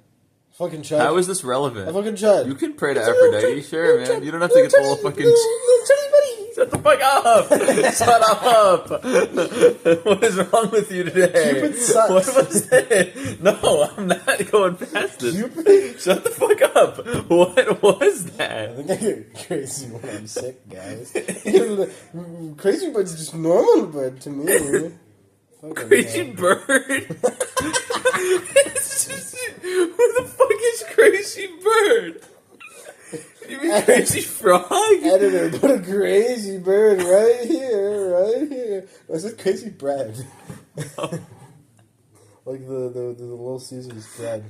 Fucking chud. How is this relevant? A fucking chud. You can pray to It's a little Aphrodite, chud, sure, little man. chud, You don't have to get the whole fucking. little chuddy buddy. Shut the fuck up! Shut up! What is wrong with you today? Cupid sucks. What was it? No, I'm not going past this. Cupid? Shut the fuck up! What was I that? think I get crazy when I'm sick, guys. Crazy bird's just normal bird to me. Fucking Crazy hell. bird? It's just, who the fuck is Crazy Bird? You mean Crazy Frog? Editor, put a crazy bird right here. I said crazy bread. Like the Little Caesars bread.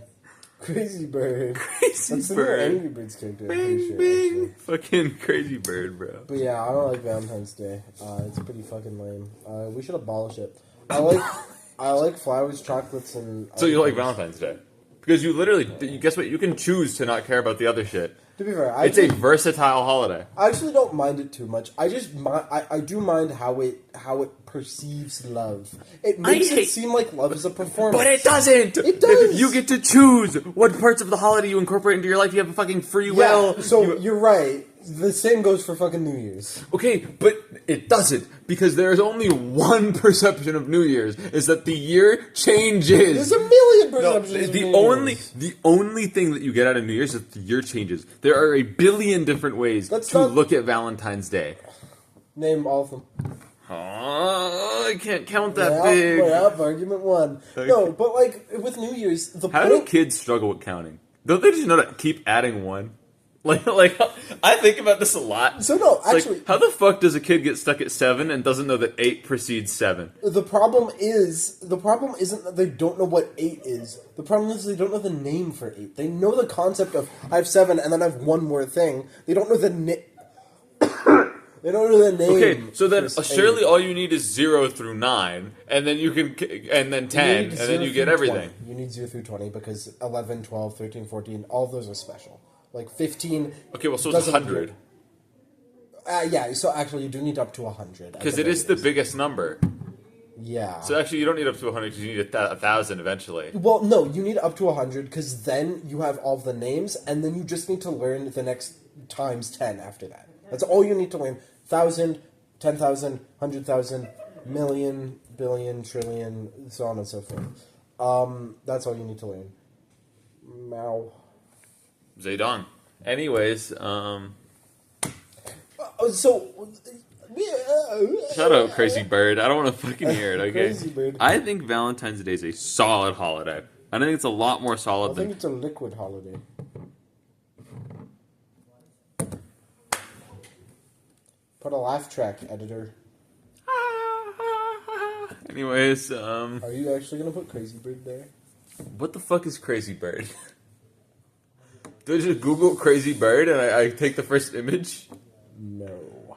Crazy bird. Crazy That's the Bird. new Angry Birds character, I'm pretty Bing, sure. bing. Actually. Fucking Crazy Bird, bro. But yeah, I don't like Valentine's Day. It's pretty fucking lame. We should abolish it. I like flowers, chocolates, and. So you like Valentine's Day? Because you literally, guess what? You can choose to not care about the other shit. To be fair, It's a versatile holiday. I actually don't mind it too much. I just I do mind how it perceives love. It makes it seem like love is a performance. But it doesn't! It does! You get to choose what parts of the holiday you incorporate into your life. You have a fucking free will. Yeah, so you're right. The same goes for fucking New Year's. Okay, but it doesn't. Because there is only one perception of New Year's. Is that the year changes. There's a million No, perceptions of the New only Year's. the only thing that you get out of New Year's is that the year changes. There are a billion different ways That's to not- look at Valentine's Day. Name all of them. Oh, I can't count that Yeah, big. we're up, argument one. Okay. No, but like with New Year's, the How do point. kids struggle with counting? Don't they just know to keep adding one? Like I think about this a lot. So no, It's like, actually, how the fuck does a kid get stuck at 7 and doesn't know that 8 precedes 7? the problem isn't that they don't know what 8 is. The problem is they don't know the name for 8. They know the concept of I have 7 and then I have one more thing. They don't know the They don't know the name. Okay, so then for surely 8. all you need is 0 through 9, and then you can, and then 10, and then you get everything. 20. You need 0 through 20 because 11, 12, 13, 14, all of those are special. Like 15. Okay, well, so it's 100. Yeah, so actually you do need up to 100. Because it is the biggest number. Yeah. So actually, you don't need up to 100 because you need 1,000 eventually. Well, no, you need up to 100 because then you have all the names, and then you just need to learn the next times 10 after that. That's all you need to learn. 1,000, 10,000, 100,000, million, billion, trillion, so on and so forth. That's all you need to learn. Meow. Zedong. Anyways, So... shut up, crazy bird. I don't want to fucking hear it, okay? Crazy bird. I think Valentine's Day is a solid holiday. I think it's a lot more solid I than... think it's a liquid holiday. Put a laugh track, editor. Anyways, Are you actually gonna put Crazy Bird there? what the fuck is crazy bird? Do I just Google crazy bird and I take the first image? No.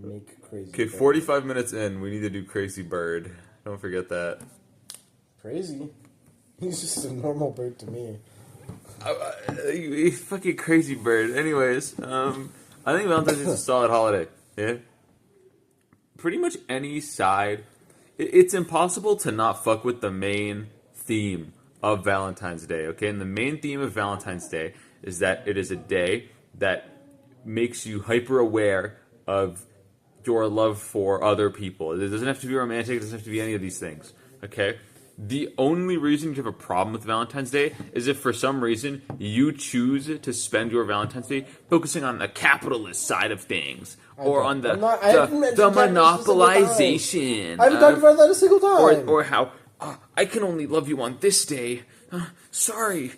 Make Crazy Okay, Bird. 45 minutes in, we need to do crazy bird. Don't forget that. Crazy? He's just a normal bird to me. Fucking crazy bird. Anyways, I think Valentine's Day is a solid holiday. Yeah. Pretty much any side. It's impossible to not fuck with the main theme of Valentine's Day, okay? And the main theme of Valentine's Day is that it is a day that makes you hyper aware of your love for other people. It doesn't have to be romantic, it doesn't have to be any of these things, okay? The only reason you have a problem with Valentine's Day is if for some reason you choose to spend your Valentine's Day focusing on the capitalist side of things or on the monopolization. I haven't talked about that a single time. Or how I can only love you on this day. Sorry,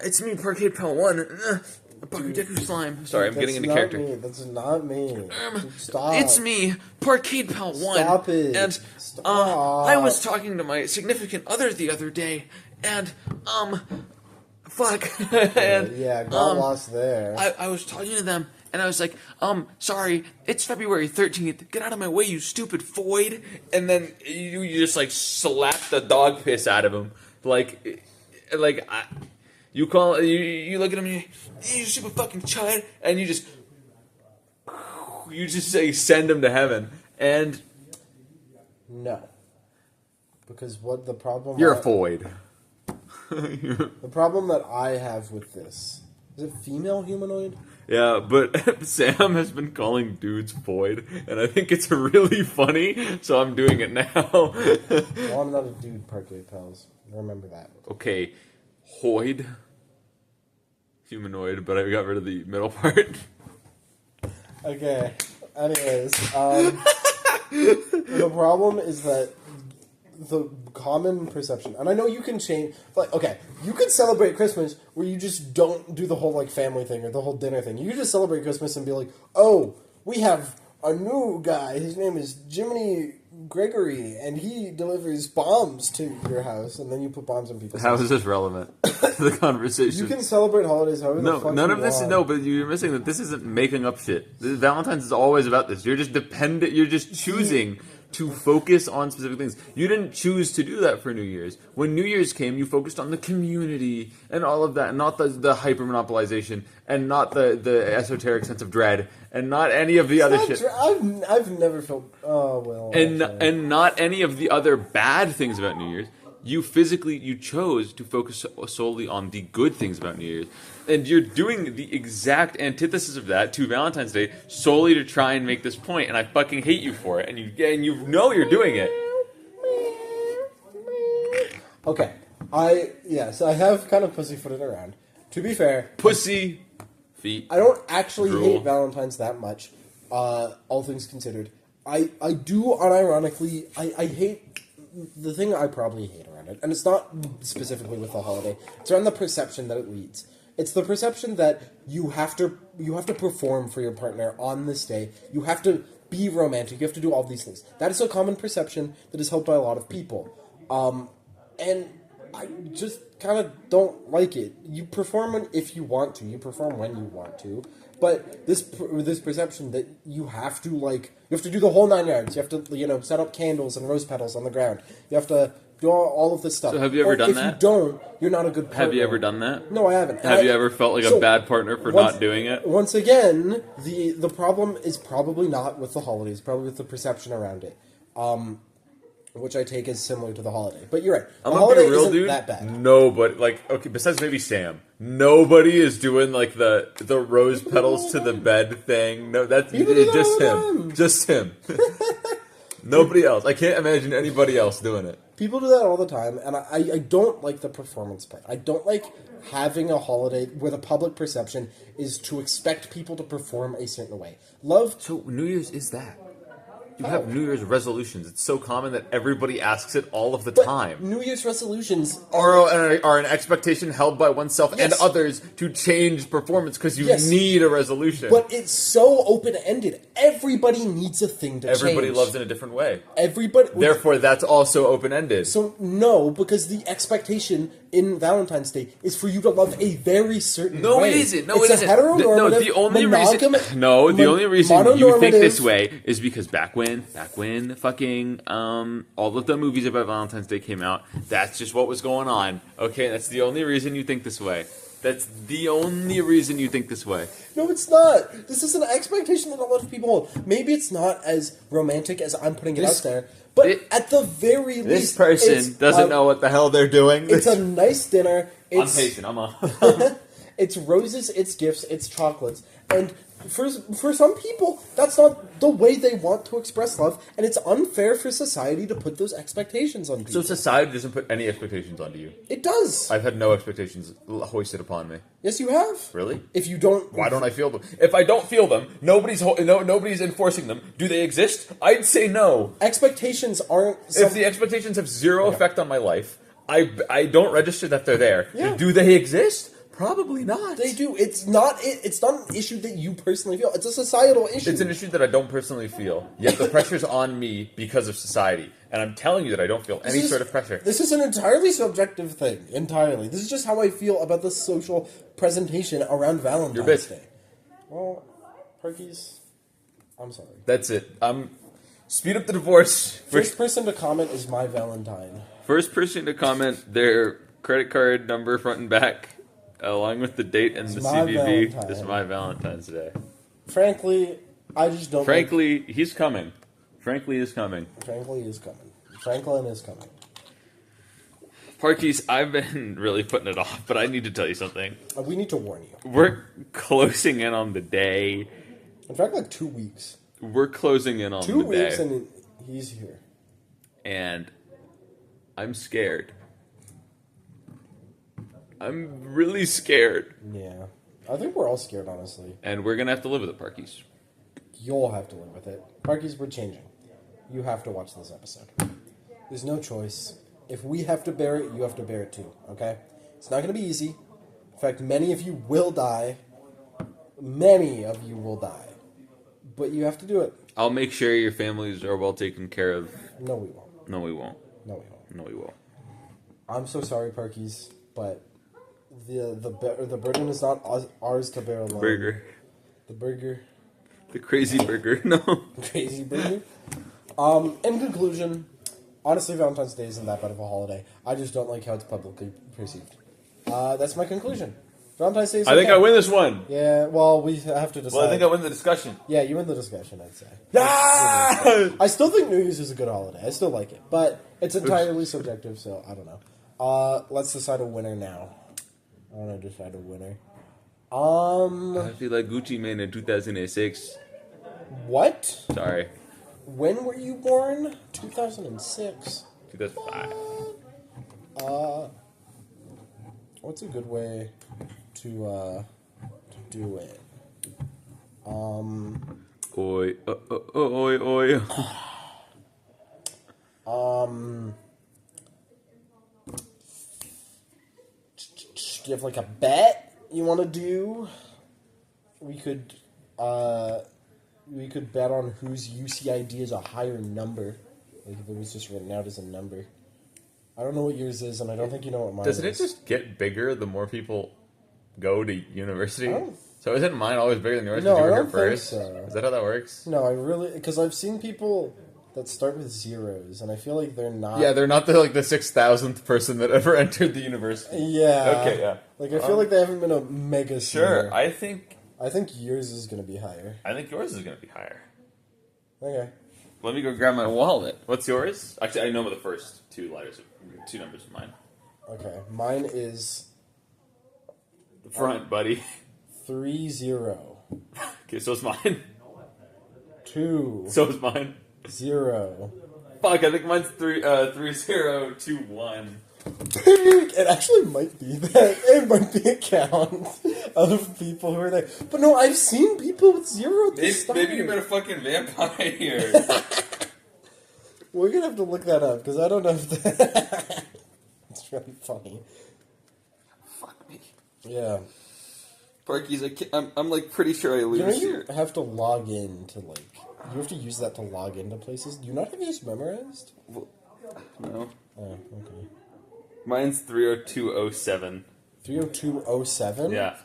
it's me, Parkade Pal 1. Bakudeku slime. Sorry, I'm getting into character. Me. That's not me. Stop. It's me, Parkade Pal 1. Stop it. And Stop. I was talking to my significant other the other day, and fuck. And yeah, got lost there. I was talking to them, and I was like, sorry, it's February 13th. Get out of my way, you stupid void. And then you just like slap the dog piss out of him, you look at him, you stupid fucking child, and you just say send him to heaven. And no, because what the problem? You're a void. The problem that I have with this is it female humanoid. Yeah, but Sam has been calling dudes void, and I think it's really funny, so I'm doing it now. Well, I'm not a dude, Parkade Pals. Remember that. Okay, hoid. Humanoid, but I got rid of the middle part. Okay. Anyways, the problem is that the common perception, and I know you can change, like, okay, you could celebrate Christmas where you just don't do the whole, like, family thing or the whole dinner thing. You could just celebrate Christmas and be like, oh, we have a new guy, his name is Jiminy Gregory, and he delivers bombs to your house, and then you put bombs on people's How houses. is this relevant to the conversation? You can celebrate holidays however the fuck none you of this want. is but you're missing that this isn't making up shit. Valentine's is always about this. You're just dependent. You're just choosing to focus on specific things. You didn't choose to do that for New Year's. When New Year's came, you focused on the community and all of that, and not the hyper monopolization, and not the esoteric sense of dread, and not any of the other shit. I've never felt And not any of the other bad things about New Year's. You chose to focus solely on the good things about New Year's. And you're doing the exact antithesis of that to Valentine's Day solely to try and make this point, and I fucking hate you for it. And you know you're doing it. Okay. So I have kind of pussyfooted around. To be fair, Pussy feet. I don't actually Drool. hate Valentine's that much, all things considered. I do unironically, I hate, the thing I probably hate around it, and it's not specifically with the holiday, it's around the perception that it leads. It's the perception that you have to perform for your partner on this day. You have to be romantic. You have to do all these things. That is a common perception that is held by a lot of people. And I just kind of don't like it. You perform if you want to. You perform when you want to. But this perception that you have to do the whole 9 yards. You have to set up candles and rose petals on the ground. You have to do all of this stuff. So have you ever done that? If you don't, you're not a good partner. Have you ever done that? No, I haven't. Have you ever felt like a bad partner for not doing it? Once again, the problem is probably not with the holidays, probably with the perception around it. Which I take as similar to the holiday. But you're right. The holiday isn't that bad. No, but besides maybe Sam, nobody is doing the rose petals to the bed thing. No, that's just him. Just him. Nobody else. I can't imagine anybody else doing it. People do that all the time, and I don't like the performance part. I don't like having a holiday where the public perception is to expect people to perform a certain way. So New Year's is that. You have New Year's resolutions. It's so common that everybody asks it all of the time. New Year's resolutions are an expectation held by oneself and others to change performance because you need a resolution. But it's so open-ended. Everybody needs a thing to change. Everybody loves in a different way. Therefore, that's also open-ended. So, no, because the expectation in Valentine's Day is for you to love a very certain way. No, it isn't. It's a heteronormative, the only reason you think this way is because back when fucking all of the movies about Valentine's Day came out, that's just what was going on. Okay, that's the only reason you think this way. That's the only reason you think this way. No, it's not. This is an expectation that a lot of people hold. Maybe it's not as romantic as I'm putting it out there, but at the very least, this person doesn't know what the hell they're doing. It's a nice dinner. I'm patient. I'm on. It's roses, it's gifts, it's chocolates, and for some people, that's not the way they want to express love, and it's unfair for society to put those expectations on people. So society doesn't put any expectations onto you? It does. I've had no expectations hoisted upon me. Yes, you have. Really? If you don't... Why don't I feel them? If I don't feel them, nobody's enforcing them. Do they exist? I'd say no. Expectations aren't... If the expectations have zero effect on my life, I don't register that they're there. Yeah. Do they exist? Probably not. They do. It's not an issue that you personally feel. It's a societal issue. It's an issue that I don't personally feel. Yet the pressure's on me because of society. And I'm telling you that I don't feel any sort of pressure. This is an entirely subjective thing. Entirely. This is just how I feel about the social presentation around Valentine's Day. Well, Parkies, I'm sorry. That's it. Speed up the divorce. First person to comment is my Valentine. First person to comment their credit card number front and back, along with the date and the CVV, is my Valentine's Day. Frankly, I just don't... He's coming. Frankly is coming. Franklin is coming. Parkies, I've been really putting it off, but I need to tell you something. We need to warn you. We're closing in on the day. In fact, like 2 weeks. We're closing in on the day. 2 weeks and he's here. And I'm scared. I'm really scared. Yeah. I think we're all scared, honestly. And we're going to have to live with it, Parkies. You'll have to live with it. Parkies, we're changing. You have to watch this episode. There's no choice. If we have to bear it, you have to bear it too, okay? It's not going to be easy. In fact, many of you will die. Many of you will die. But you have to do it. I'll make sure your families are well taken care of. No, we won't. No, we won't. No, we won't. No, we won't. I'm so sorry, Parkies, but the burden is not ours to bear alone. Burger. The burger. The crazy burger. No. Crazy burger. In conclusion, honestly, Valentine's Day isn't that bad of a holiday. I just don't like how it's publicly perceived. That's my conclusion. Valentine's Day is I think I win this one. Yeah, well, we have to decide. Well, I think I win the discussion. Yeah, you win the discussion, I'd say. Ah! I still think New Year's is a good holiday. I still like it. But it's entirely subjective, so I don't know. Let's decide a winner now. I want to decide a winner. I feel like Gucci Mane in 2006. What? Sorry. When were you born? 2006. 2005. What's a good way to do it? Oi, oi, oi. Do you have like a bet you want to do? We could bet on whose UCID is a higher number. Like if it was just written out as a number. I don't know what yours is, and I don't think you know what mine is. Doesn't it just get bigger the more people go to university? So isn't mine always bigger than yours? No, because you I were here don't think first? so. Is that how that works? No, I really because I've seen people that start with zeros, and I feel like they're not. Yeah, they're not the 6,000th person that ever entered the university. Yeah. Okay, yeah. Like I feel like they haven't been a mega. Sure, senior. I think yours is gonna be higher. yours is going to be higher. Okay. Let me go grab my wallet. What's yours? Actually, I know the first two numbers of mine. Okay. Mine is The front, buddy. 30. Okay, so is mine. 2 So is mine. 0. Fuck, I think mine's 3021. It actually might be that. It might be a count of people who are there. But no, I've seen people with 0 at the start. Maybe you've been a fucking vampire here. We're gonna have to look that up because I don't know if that. It's really funny. Fuck me. Yeah. Parkies, I'm like pretty sure I You know lose you here. have to log in to like. You have to use that to log into places. Do you not have yours memorized? No. Oh, okay. Mine's 30207. 30207? Yeah.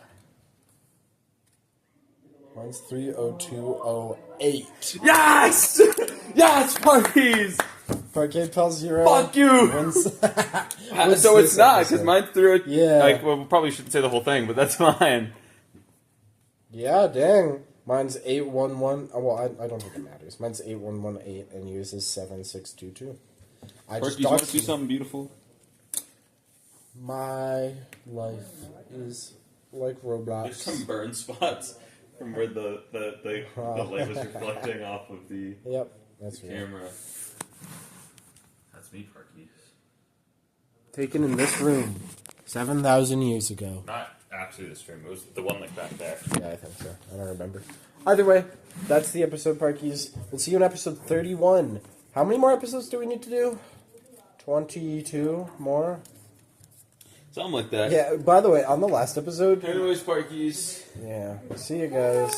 Mine's 30208. Yes! Yes, Parkies! Parkade Pal 0. Fuck you! Wins- So wins it's not, because episode. mine's 30. Yeah. Like, well, we probably shouldn't say the whole thing, but that's mine. Yeah, dang. Mine's 811. Oh, well, I don't think it matters. Mine's 8118 and yours is 7622. I just Parkies, you want to doxed do you. something beautiful? My life is like There's Roblox. some burn spots from where the light was reflecting off of the Yep, that's right. camera. That's me, Parkies. Taken in this room 7,000 years ago. Not actually this room. It was the one like back there. Yeah, I think so. I don't remember. Either way, that's the episode, Parkies. We'll see you in episode 31. How many more episodes do we need to do? 22 more? Something like that. Yeah, by the way, on the last episode... Anyways, Parkies. Yeah, see you guys.